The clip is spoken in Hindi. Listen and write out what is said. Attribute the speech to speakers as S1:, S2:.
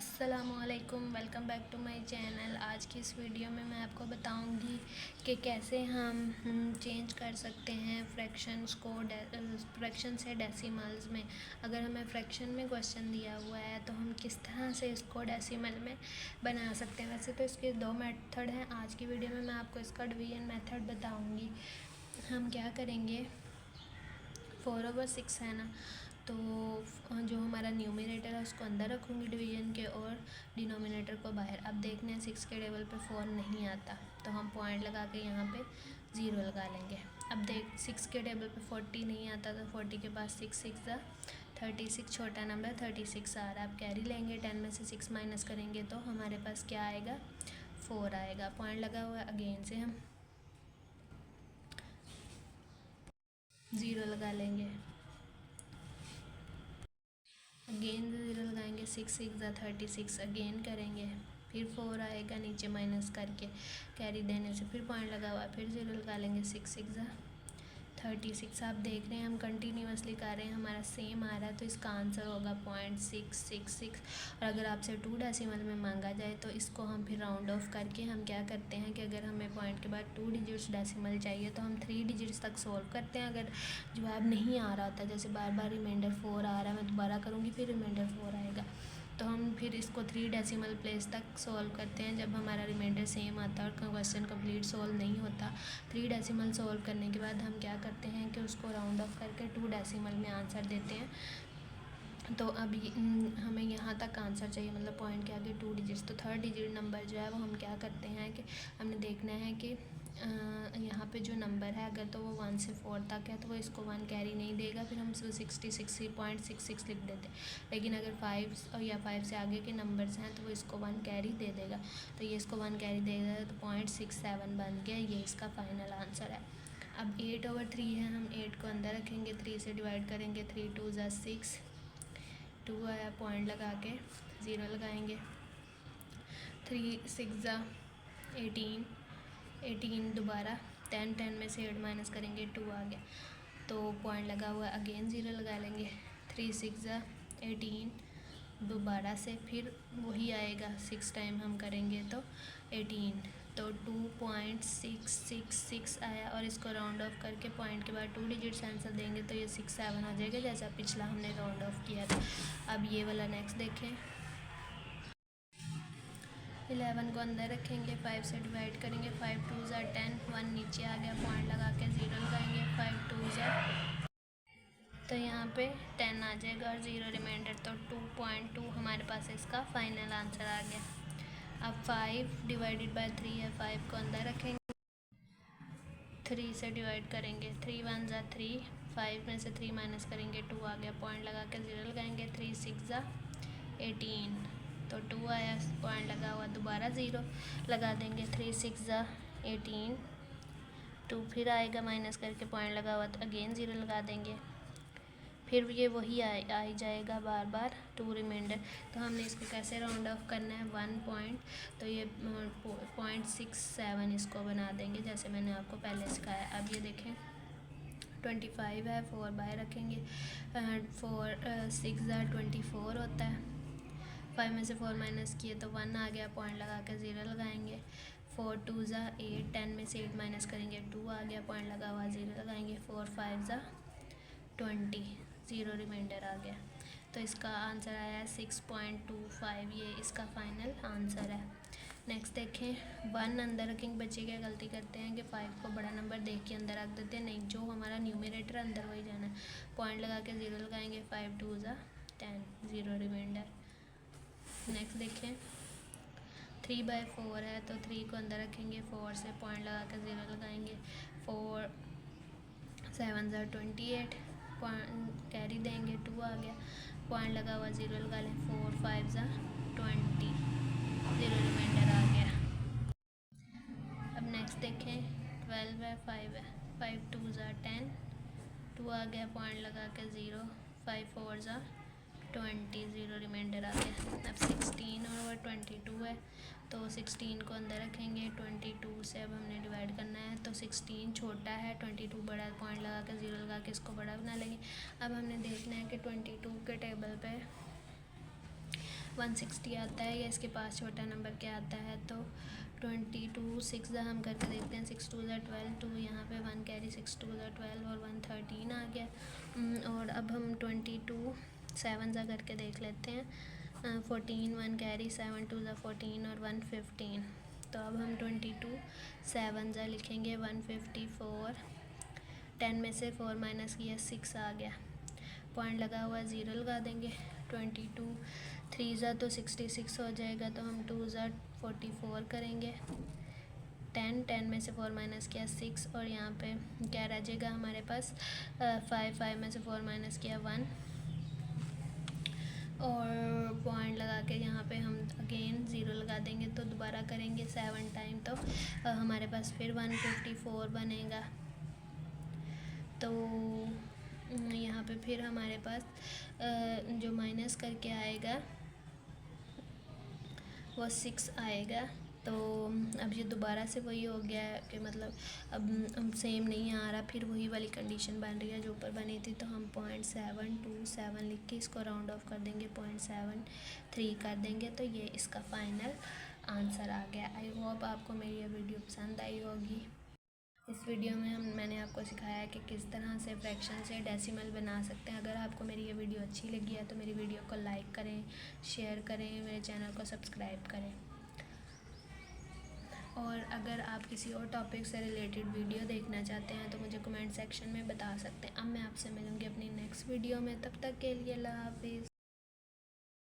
S1: अस्सलामुअलैकुम, welcome back to my channel. आज की इस वीडियो में मैं आपको बताऊंगी कि कैसे हम चेंज कर सकते हैं फ्रैक्शंस को फ्रैक्शन से डेसिमल्स में। अगर हमें फ्रैक्शन में क्वेश्चन दिया हुआ है तो हम किस तरह से इसको डेसिमल में बना सकते हैं। वैसे तो इसके दो मेथड हैं। आज की वीडियो में मैं आपको इसका डिवीजन मेथड बताऊँगी। हम क्या करेंगे, 4/6 है ना, तो जो हमारा न्यूमरेटर है उसको अंदर रखूँगी डिवीजन के और डिनोमिनेटर को बाहर। अब देखने 6 के टेबल पे 4 नहीं आता तो हम पॉइंट लगा के यहाँ पे 0 लगा लेंगे। अब देख 6 के टेबल पे 40 नहीं आता तो 40 के पास 6 6 36 छोटा नंबर 36 आ रहा है। अब कैरी लेंगे, 10 में से 6 माइनस करेंगे तो हमारे पास क्या आएगा, 4 आएगा। पॉइंट लगा हुआ है, अगेन से हम 0 लगा लेंगे, अगेन 0 लगाएंगे, 6 6 36 अगेन करेंगे, फिर 4 आएगा नीचे माइनस करके कैरी देने से, फिर पॉइंट लगा हुआ, फिर 0 लगा लेंगे, 6 6 36। आप देख रहे हैं हम कंटिन्यूसली कर रहे हैं, हमारा सेम आ रहा है तो इसका आंसर होगा 0.666। और अगर आपसे 2 डेसिमल में मांगा जाए तो इसको हम फिर राउंड ऑफ करके हम क्या करते हैं कि अगर हमें पॉइंट के बाद 2 डिजिट्स डेसिमल चाहिए तो हम 3 डिजिट्स तक सोल्व करते हैं। अगर जवाब नहीं आ रहा होता, जैसे बार बार रिमाइंडर 4 आ रहा है, मैं दोबारा करूँगी फिर रिमाइंडर 4 आएगा, तो हम फिर इसको 3 डेसिमल प्लेस तक सॉल्व करते हैं। जब हमारा रिमाइंडर सेम आता है और क्वेश्चन कंप्लीट सॉल्व नहीं होता, 3 डेसिमल सॉल्व करने के बाद हम क्या करते हैं कि उसको राउंड ऑफ करके 2 डेसिमल में आंसर देते हैं। तो अब हमें यहाँ तक आंसर चाहिए, मतलब पॉइंट के आगे 2 डिजिट्स, तो थर्ड डिजिट नंबर जो है वो हम क्या करते हैं कि हमने देखना है कि यहाँ पे जो नंबर है अगर तो वो 1 से 4 तक है तो वो इसको 1 कैरी नहीं देगा, फिर हम 66.66 लिख देते हैं। लेकिन अगर 5 या 5 से आगे के नंबर्स हैं तो वो इसको 1 कैरी दे देगा, तो ये इसको 1 कैरी देगा तो 0.67 बन गया, ये इसका फाइनल आंसर है। अब 8/3 है, हम 8 को अंदर रखेंगे, 3 से डिवाइड करेंगे, 3 2 6, 2 आया, पॉइंट लगा के 0 लगाएंगे, 3 6 18, 18 दोबारा 10, 10 में से 8 माइनस करेंगे 2 आ गया, तो पॉइंट लगा हुआ है, अगेन 0 लगा लेंगे, 3 6 18 दोबारा से फिर वही आएगा, 6 टाइम हम करेंगे तो 18, तो 2.666 आया। और इसको राउंड ऑफ करके पॉइंट के बाद 2 डिजिट्स आंसर देंगे तो ये 6 7 आ जाएगा, जैसा पिछला हमने राउंड ऑफ किया था। अब ये वाला नेक्स्ट देखें, 11 को अंदर रखेंगे, 5 से डिवाइड करेंगे, 5 2 10, 1 नीचे आ गया, पॉइंट लगा के 0 लगाएंगे, 5 2 तो यहाँ पे 10 आ जाएगा और 0 रिमाइंडर, तो 2.2 हमारे पास इसका फाइनल आंसर आ गया। अब 5 डिवाइडेड बाय 3 है, 5 को अंदर रखेंगे, 3 से डिवाइड करेंगे, 3 1 3, 5 में से 3 माइनस करेंगे 2 आ गया, पॉइंट लगा के 0 लगाएंगे, 3 6 18, तो 2 आया, पॉइंट लगा हुआ, दोबारा 0 लगा देंगे, 3 6 18, 2 फिर आएगा माइनस करके पॉइंट लगा हुआ, तो अगेन 0 लगा देंगे, फिर ये वही आ जाएगा बार बार 2 रिमाइंडर। तो हमने इसको कैसे राउंड ऑफ करना है, 1 पॉइंट, तो ये 0.67 इसको बना देंगे जैसे मैंने आपको पहले सिखाया। अब ये देखें 25 है, 4 बाहर रखेंगे, 4 6 24 होता है, 5 में से 4 माइनस किए तो 1 आ गया, पॉइंट लगा के 0 लगाएंगे, 4 2 8, 10 में से 8 माइनस करेंगे 2 आ गया, पॉइंट लगा हुआ 0 लगाएंगे, 4 5 20, 0 रिमाइंडर आ गया, तो इसका आंसर आया 6.25, ये इसका फाइनल आंसर है। नेक्स्ट देखें, 1 अंदर रखेंगे, बच्चे क्या गलती करते हैं कि 5 को बड़ा नंबर देख के अंदर रख देते हैं, नहीं, जो हमारा न्यूमरेटर अंदर वही जाना है, पॉइंट लगा के 0 लगाएंगे, 5 2 10, 0 रिमाइंडर। नेक्स्ट देखें, 3/4 है तो 3 को अंदर रखेंगे, 4 से पॉइंट लगा के 0 लगाएंगे, 4 7 28, कैरी देंगे, 2 आ गया, पॉइंट लगा हुआ 0 लगा लें, 4 5 20, 0 रिमाइंडर आ गया। अब नेक्स्ट देखें, 12/5 है, 5 2 10, 2 आ गया, पॉइंट लगा के 0, 5 4 20, 0 रिमाइंडर आ गया। अब 16 और 22 है तो 16 को अंदर रखेंगे, 22 से अब हमने डिवाइड करना है, तो 16 छोटा है, 22 बड़ा, पॉइंट लगा के 0 लगा के इसको बड़ा बना लेंगे। अब हमने देखना है कि 22 के टेबल पे 160 आता है या इसके पास छोटा नंबर क्या आता है। तो 22 6 हम करके देखते हैं। 6 2 12, 2 यहाँ पे 1 कैरी, 6 2 12 और 1 13 आ गया। और अब हम 22 7 करके देख लेते हैं। 14 1 कैरी, 7 2 14 और 1 15। तो अब हम 22 7 लिखेंगे। 154, 10 में से 4 माइनस किया 6 आ गया। पॉइंट लगा हुआ 0 लगा देंगे। 22 3 तो 66 हो जाएगा। तो हम 2 44 करेंगे। 10 में से 4 माइनस किया 6 और यहाँ पे क्या रह जाएगा हमारे पास 5 में से 4 माइनस किया 1 और पॉइंट लगा के यहाँ पे हम अगेन 0 लगा देंगे। तो दोबारा करेंगे 7 टाइम तो हमारे पास फिर 154 बनेगा। तो यहाँ पे फिर हमारे पास जो माइनस करके आएगा वो 6 आएगा। तो अब ये दोबारा से वही हो गया है कि मतलब अब सेम नहीं आ रहा, फिर वही वाली कंडीशन बन रही है जो ऊपर बनी थी। तो हम 0.727 लिख के इसको राउंड ऑफ कर देंगे, 0.73 कर देंगे। तो ये इसका फाइनल आंसर आ गया। आई होप आपको मेरी ये वीडियो पसंद आई होगी। इस वीडियो में मैंने आपको सिखाया कि किस तरह से फ्रैक्शन से डेसिमल बना सकते हैं। अगर आपको मेरी ये वीडियो अच्छी लगी है तो मेरी वीडियो को लाइक करें, शेयर करें, मेरे चैनल को सब्सक्राइब करें। और अगर आप किसी और टॉपिक से रिलेटेड वीडियो देखना चाहते हैं तो मुझे कमेंट सेक्शन में बता सकते हैं। अब मैं आपसे मिलूँगी अपनी नेक्स्ट वीडियो में। तब तक के लिए अल्लाह हाफिज़।